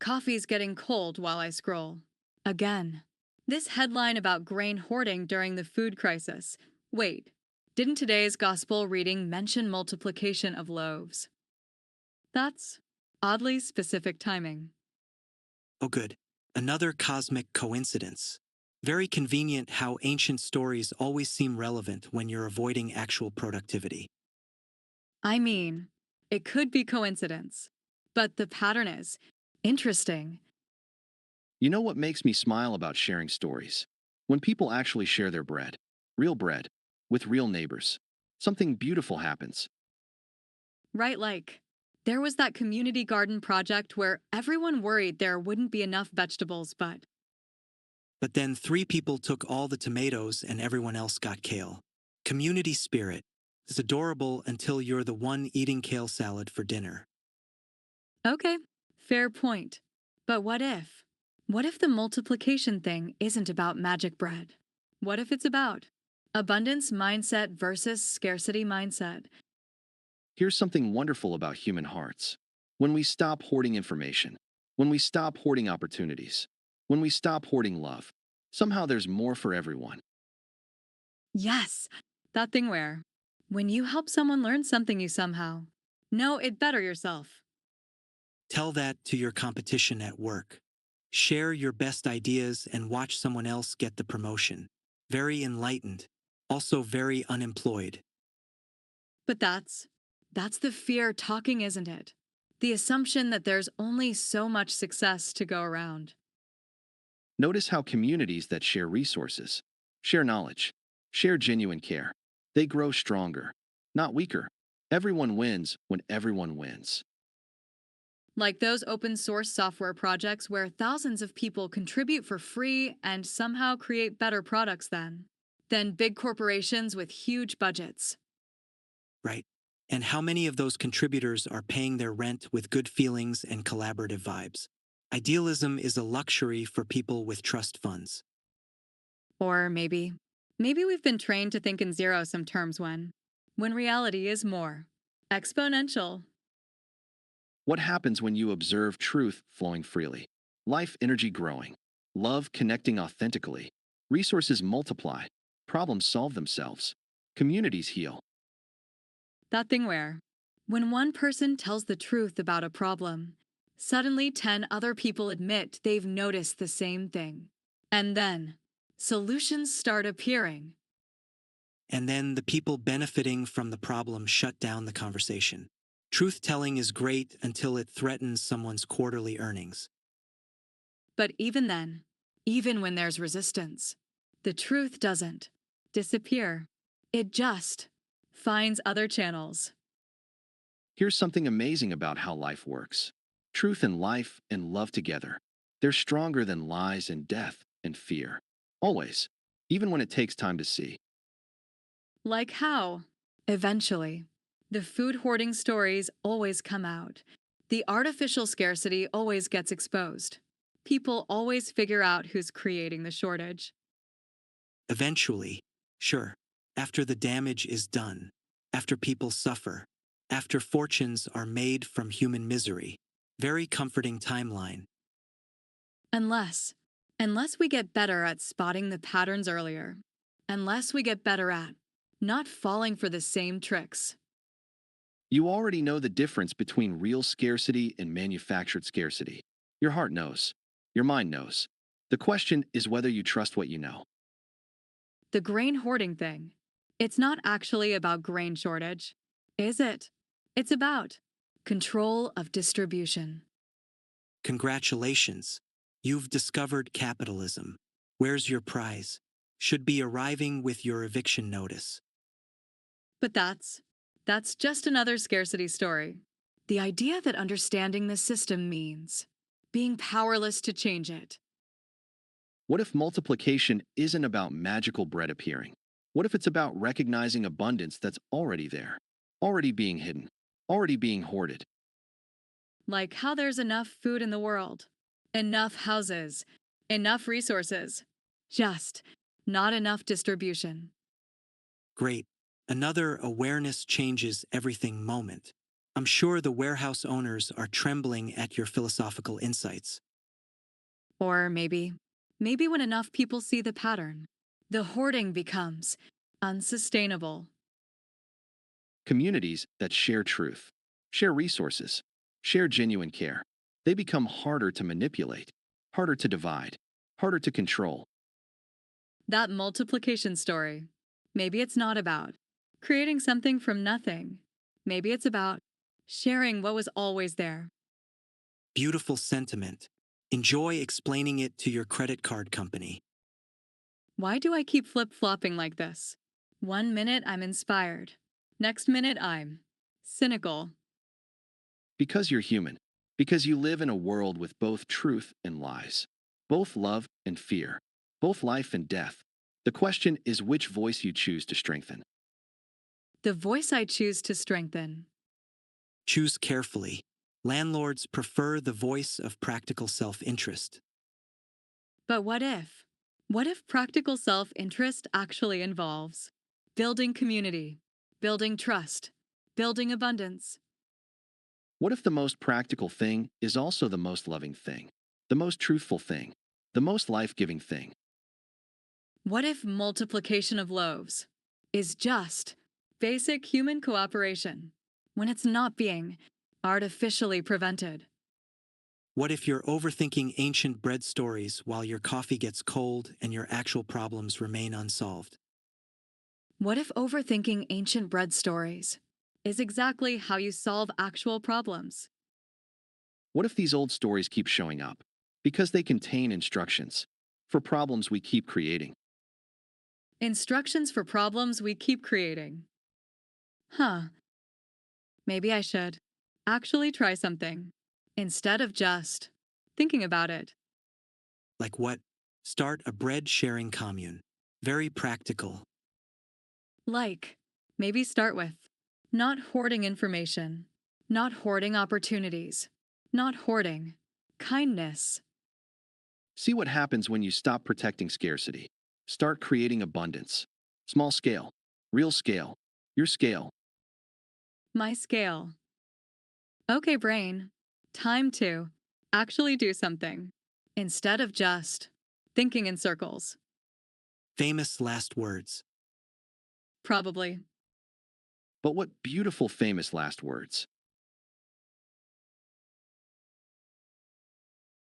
Coffee's getting cold while I scroll. Again. This headline about grain hoarding during the food crisis. Wait, didn't today's gospel reading mention multiplication of loaves? That's oddly specific timing. Oh, good. Another cosmic coincidence. Very convenient how ancient stories always seem relevant when you're avoiding actual productivity. I mean, it could be coincidence, but the pattern is interesting. You know what makes me smile about sharing stories? When people actually share their real bread, with real neighbors. Something beautiful happens. Right, like, there was that community garden project where everyone worried there wouldn't be enough vegetables, but But then three people took all the tomatoes and everyone else got kale. Community spirit. It's adorable until you're the one eating kale salad for dinner. okay, fair point. But what if? What if the multiplication thing isn't about magic bread? What if it's about abundance mindset versus scarcity mindset? Here's something wonderful about human hearts. When we stop hoarding information, when we stop hoarding opportunities, when we stop hoarding love, somehow there's more for everyone. Yes, that thing where, when you help someone learn something you somehow know it better yourself. Tell that to your competition at work. Share your best ideas and watch someone else get the promotion. Very enlightened, also very unemployed. But that's the fear talking, isn't it? The assumption that there's only so much success to go around. Notice how communities that share resources, share knowledge, share genuine care, they grow stronger, not weaker. Everyone wins when everyone wins. Like those open source software projects where thousands of people contribute for free and somehow create better products than big corporations with huge budgets. Right? And how many of those contributors are paying their rent with good feelings and collaborative vibes? Idealism is a luxury for people with trust funds. Or maybe we've been trained to think in zero sum terms when reality is more exponential. What happens when you observe truth flowing freely? Life energy growing, love connecting authentically, resources multiply, problems solve themselves, communities heal. That thing where, when one person tells the truth about a problem, suddenly 10 other people admit they've noticed the same thing. And then, solutions start appearing. And then the people benefiting from the problem shut down the conversation. Truth telling is great until it threatens someone's quarterly earnings. But even then, even when there's resistance, the truth doesn't disappear. It just finds other channels. Here's something amazing about how life works. Truth and life and love together. They're stronger than lies and death and fear. Always. Even when it takes time to see. Like how, eventually, the food hoarding stories always come out. The artificial scarcity always gets exposed. People always figure out who's creating the shortage. Eventually, sure, after the damage is done, after people suffer, after fortunes are made from human misery. Very comforting timeline. Unless, unless we get better at spotting the patterns earlier. Unless we get better at not falling for the same tricks. You already know the difference between real scarcity and manufactured scarcity. Your heart knows. Your mind knows. The question is whether you trust what you know. The grain hoarding thing. It's not actually about grain shortage, is it? It's about control of distribution. Congratulations. You've discovered capitalism. Where's your prize? Should be arriving with your eviction notice. But that's just another scarcity story. The idea that understanding the system means being powerless to change it. What if multiplication isn't about magical bread appearing? What if it's about recognizing abundance that's already there, already being hidden, already being hoarded? Like how there's enough food in the world, enough houses, enough resources, just not enough distribution. Great. Another awareness changes everything moment. I'm sure the warehouse owners are trembling at your philosophical insights. Or maybe when enough people see the pattern, the hoarding becomes unsustainable. Communities that share truth, share resources, share genuine care, they become harder to manipulate, harder to divide, harder to control. That multiplication story. Maybe it's not about creating something from nothing. Maybe it's about sharing what was always there. Beautiful sentiment. Enjoy explaining it to your credit card company. Why do I keep flip flopping like this? One minute I'm inspired, next minute I'm cynical. Because you're human, because you live in a world with both truth and lies, both love and fear, both life and death. The question is which voice you choose to strengthen. The voice I choose to strengthen. Choose carefully. Landlords prefer the voice of practical self interest. But what if? What if practical self interest actually involves building community, building trust, building abundance? What if the most practical thing is also the most loving thing, the most truthful thing, the most life giving thing? What if multiplication of loaves is just basic human cooperation when it's not being artificially prevented? What if you're overthinking ancient bread stories while your coffee gets cold and your actual problems remain unsolved? What if overthinking ancient bread stories is exactly how you solve actual problems? What if these old stories keep showing up? Because they contain instructions for problems we keep creating. Instructions for problems we keep creating. Huh, maybe I should actually try something instead of just thinking about it. Like what? Start a bread sharing commune. Very practical. Like, maybe start with not hoarding information, not hoarding opportunities, not hoarding kindness. See what happens when you stop protecting scarcity. Start creating abundance. Small scale, real scale, your scale. My scale. Okay, brain. Time to actually do something instead of just thinking in circles. Famous last words. Probably. But what beautiful famous last words.